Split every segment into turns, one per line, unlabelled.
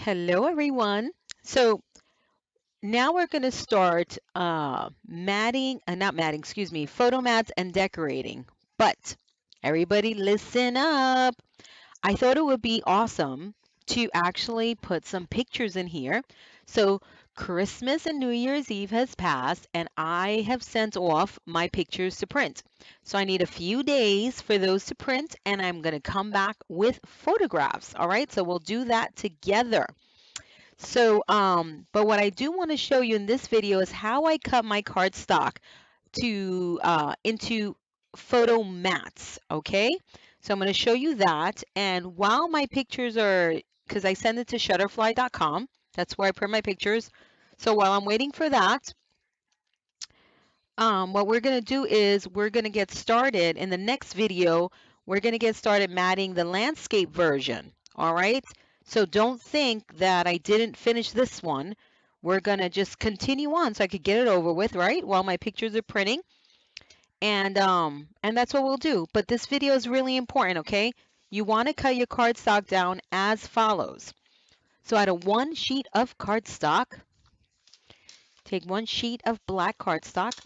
Hello, everyone. So now we're going to start not matting, excuse me, photo mats and decorating. But everybody listen up. I thought it would be awesome to actually put some pictures in here. So Christmas and New Year's Eve has passed, and I have sent off my pictures to print. So I need a few days for those to print, and I'm going to come back with photographs. All right, so we'll do that together. So, but what I do want to show you in this video is how I cut my cardstock to into photo mats. Okay, so I'm going to show you that. And while my pictures are, because I send it to Shutterfly.com, that's where I print my pictures. So while I'm waiting for that, what we're going to do is we're going to get started in the next video. We're going to get started matting the landscape version. All right. So don't think that I didn't finish this one. We're going to just continue on so I could get it over with, right? While my pictures are printing. And that's what we'll do. But this video is really important, okay? You want to cut your cardstock down as follows. So out of one sheet of cardstock, take one sheet of black cardstock.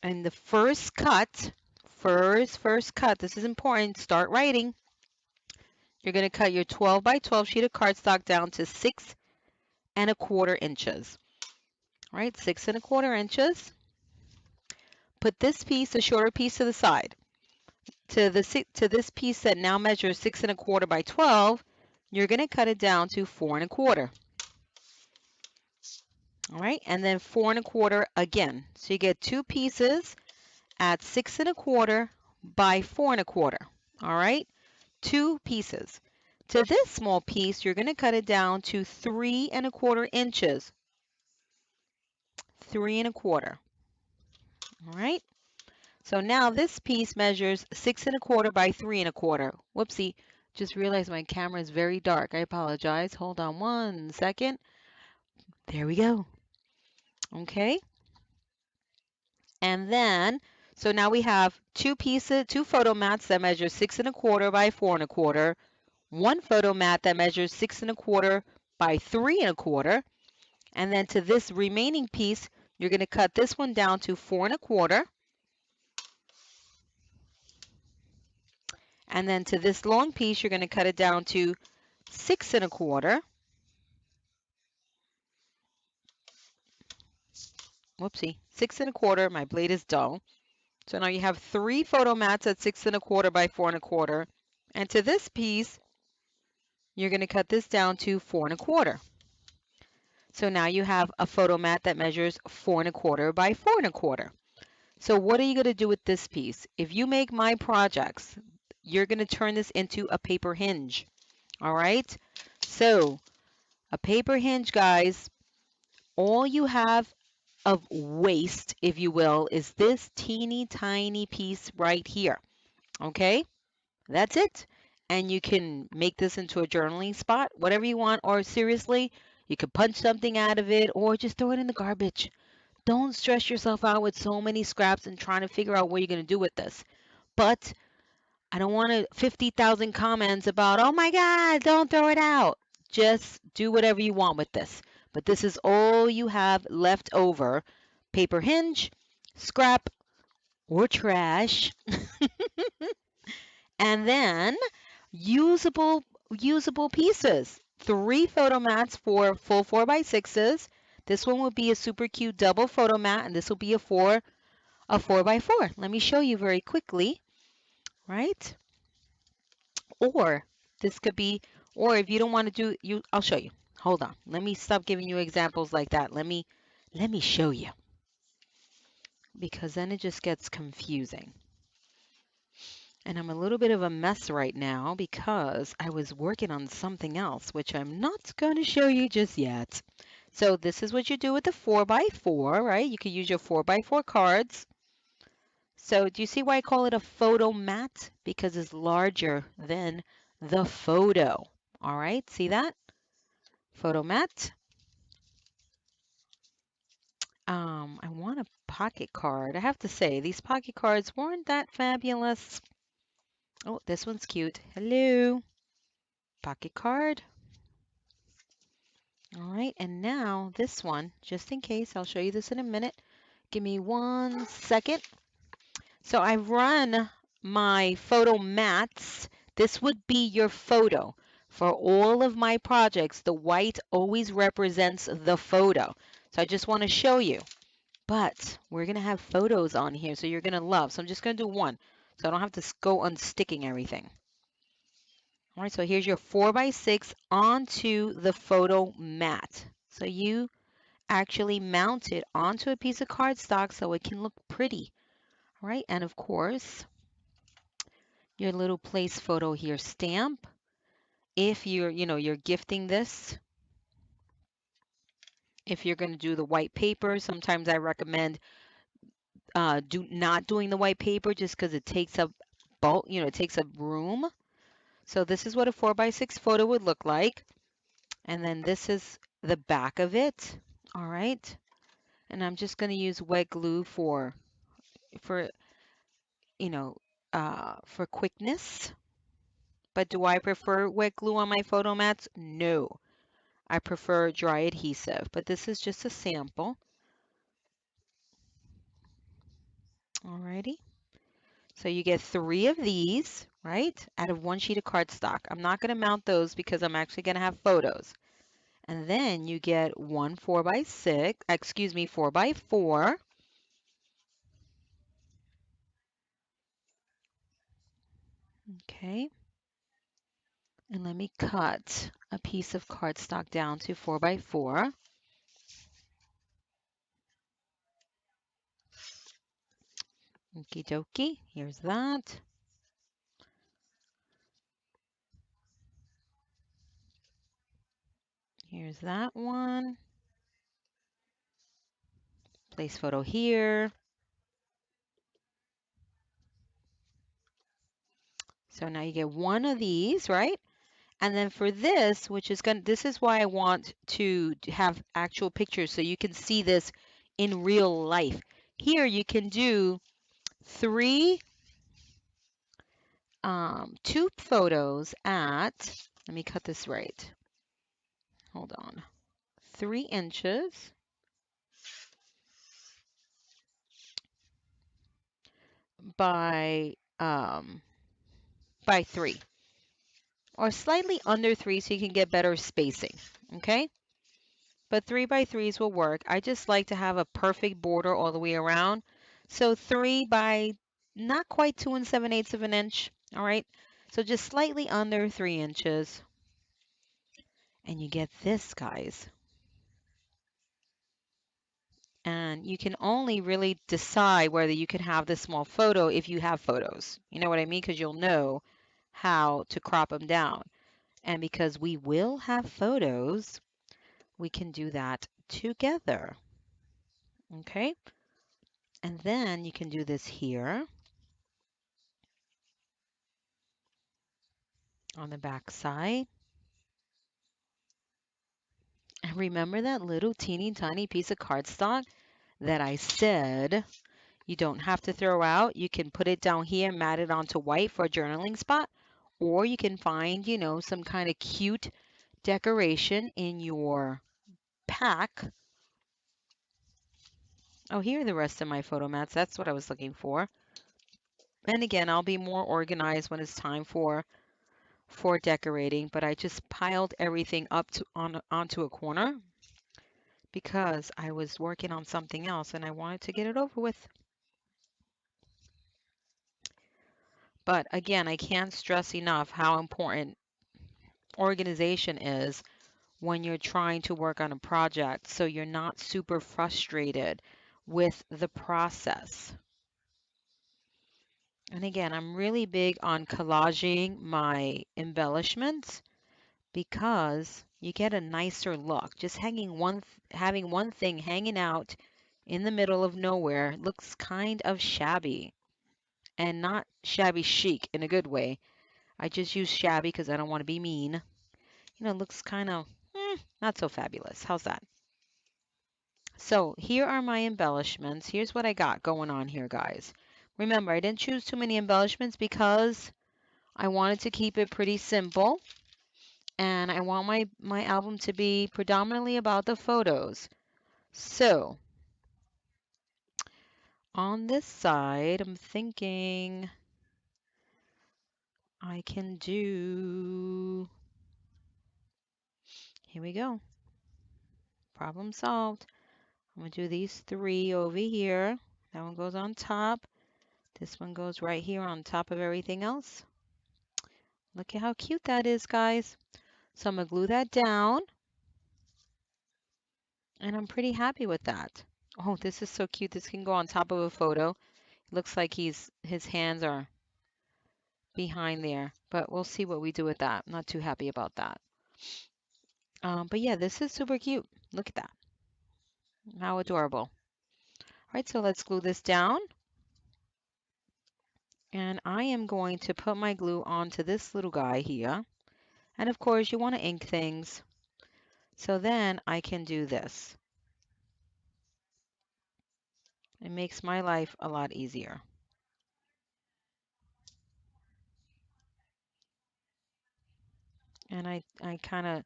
And the first cut, first cut, this is important, start writing. You're going to cut your 12 by 12 sheet of cardstock down to 6¼ inches. All right, 6¼ inches. Put this piece, a shorter piece, to the side. To this piece that now measures 6¼ by 12, you're going to cut it down to 4¼ All right, and then 4¼ again. So you get two pieces at 6¼ by 4¼ All right, two pieces. To this small piece, you're going to cut it down to 3¼ inches. 3¼ All right. So now this piece measures 6¼ by 3¼ Whoopsie. Just realized my camera is very dark. I apologize. Hold on one second. There we go. Okay. And then, so now we have two photo mats that measure 6¼ by 4¼ one photo mat that measures 6¼ by 3¼ and then to this remaining piece, you're going to cut this one down to 4¼ and then to this long piece, you're going to cut it down to 6¼ Whoopsie, 6¼ My blade is dull. So now you have three photo mats at 6¼ by 4¼ and to this piece, you're going to cut this down to 4¼ So now you have a photo mat that measures 4¼ by 4¼ So what are you going to do with this piece? If you make my projects, you're going to turn this into a paper hinge. All right? So a paper hinge, guys, all you have of waste, if you will, is this teeny tiny piece right here. Okay? That's it. And you can make this into a journaling spot, whatever you want, or seriously, you could punch something out of it or just throw it in the garbage. Don't stress yourself out with so many scraps and trying to figure out what you're going to do with this. But I don't want 50,000 comments about, oh my God, don't throw it out. Just do whatever you want with this. But this is all you have left over. Paper hinge, scrap, or trash. And then usable pieces. Three photo mats for full 4x6s. This one will be a super cute double photo mat, and this will be a 4x4. Let me show you very quickly, right? Or this could be, or if you don't want to do, I'll show you. Hold on. Let me stop giving you examples like that. Let me show you because then it just gets confusing. And I'm a little bit of a mess right now because I was working on something else, which I'm not going to show you just yet. So this is what you do with the 4x4, right? You could use your 4x4 cards. So do you see why I call it a photo mat? Because it's larger than the photo. All right, see that? Photo mat. I want a pocket card. I have to say, these pocket cards weren't that fabulous. Oh, this one's cute. Hello. Pocket card. All right, and now this one, just in case, I'll show you this in a minute. Give me 1 second. So I've run my photo mats. This would be your photo. For all of my projects, the white always represents the photo. So I just want to show you. But we're going to have photos on here, so you're going to love. So I'm just going to do one, so I don't have to go unsticking everything. All right, so here's your 4x6 onto the photo mat. So you actually mount it onto a piece of cardstock so it can look pretty. All right, and of course, your little place photo here stamp. If you're gifting this, if you're going to do the white paper, sometimes I recommend not doing the white paper just because it takes up bulk, it takes up room. So this is what a 4x6 photo would look like. And then this is the back of it. All right. And I'm just going to use wet glue for for quickness. But do I prefer wet glue on my photo mats? No. I prefer dry adhesive, but this is just a sample. Alrighty. So you get 3 of these, right, out of 1 sheet of cardstock. I'm not going to mount those because I'm actually going to have photos. And then you get 1 4x6, excuse me, 4x4. Okay. And let me cut a piece of cardstock down to 4x4. Okie dokie. Here's that. Here's that one. Place photo here. So now you get 1 of these, right? And then for this, this is why I want to have actual pictures so you can see this in real life. Here you can do 3 2 photos at, let me cut this right. Hold on. 3 inches by 3, or slightly under 3 so you can get better spacing. Okay? But 3x3s will work. I just like to have a perfect border all the way around. So 3 by not quite 2 7/8 of an inch. All right. So just slightly under 3 inches. And you get this, guys. And you can only really decide whether you can have this small photo if you have photos. You know what I mean? Because you'll know how to crop them down. And because we will have photos, we can do that together. Okay? And then you can do this here on the back side. And remember that little teeny tiny piece of cardstock that I said you don't have to throw out? You can put it down here, mat it onto white for a journaling spot, or you can find, some kind of cute decoration in your pack. Oh, here are the rest of my photo mats. That's what I was looking for. And again, I'll be more organized when it's time for decorating, but I just piled everything up onto a corner because I was working on something else and I wanted to get it over with. But again, I can't stress enough how important organization is when you're trying to work on a project so you're not super frustrated with the process. And again, I'm really big on collaging my embellishments because you get a nicer look. Just having one thing hanging out in the middle of nowhere looks kind of shabby, and not shabby chic in a good way. I just use shabby because I don't want to be mean. It looks kind of not so fabulous. How's that? So here are my embellishments. Here's what I got going on here, guys. Remember, I didn't choose too many embellishments because I wanted to keep it pretty simple. and I want my album to be predominantly about the photos. So on this side, I'm thinking I can do, here we go, problem solved. I'm going to do these three over here. That one goes on top. This one goes right here on top of everything else. Look at how cute that is, guys. So I'm going to glue that down. And I'm pretty happy with that. Oh, this is so cute. This can go on top of a photo. It looks like his hands are behind there, but we'll see what we do with that. I'm not too happy about that. But yeah, this is super cute. Look at that. How adorable. All right, so let's glue this down. And I am going to put my glue onto this little guy here. And of course, you want to ink things. So then I can do this. It makes my life a lot easier. And I kind of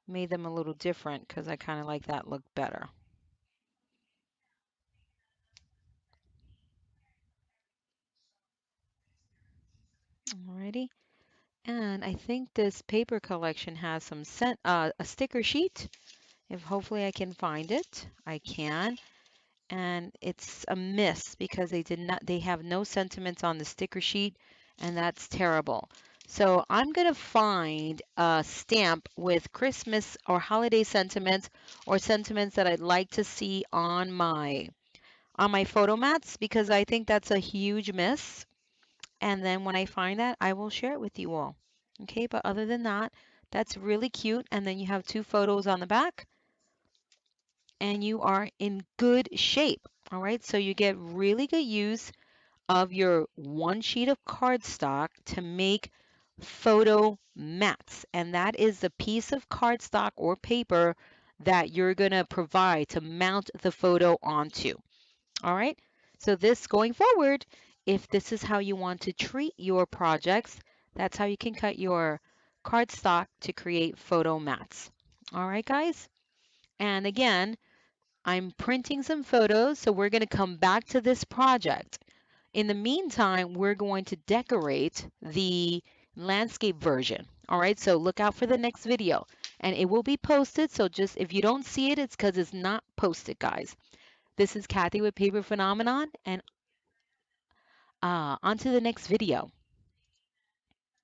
made them a little different because I kind of like that look better. Alrighty. And I think this paper collection has some a sticker sheet. If hopefully I can find it, I can. And it's a miss because they have no sentiments on the sticker sheet, and that's terrible. So I'm gonna find a stamp with Christmas or holiday sentiments or sentiments that I'd like to see on my photo mats because I think that's a huge miss. And then when I find that, I will share it with you all. Okay, but other than that, that's really cute. And then you have two photos on the back and you are in good shape. All right, so you get really good use of your one sheet of cardstock to make photo mats. And that is the piece of cardstock or paper that you're going to provide to mount the photo onto. All right, so this going forward, if this is how you want to treat your projects, that's how you can cut your cardstock to create photo mats. All right, guys. And again, I'm printing some photos, so we're going to come back to this project. In the meantime, we're going to decorate the landscape version. All right, so look out for the next video and it will be posted. So just if you don't see it, it's because it's not posted, guys. This is Kathy with Paper Phenomenon, and on to the next video.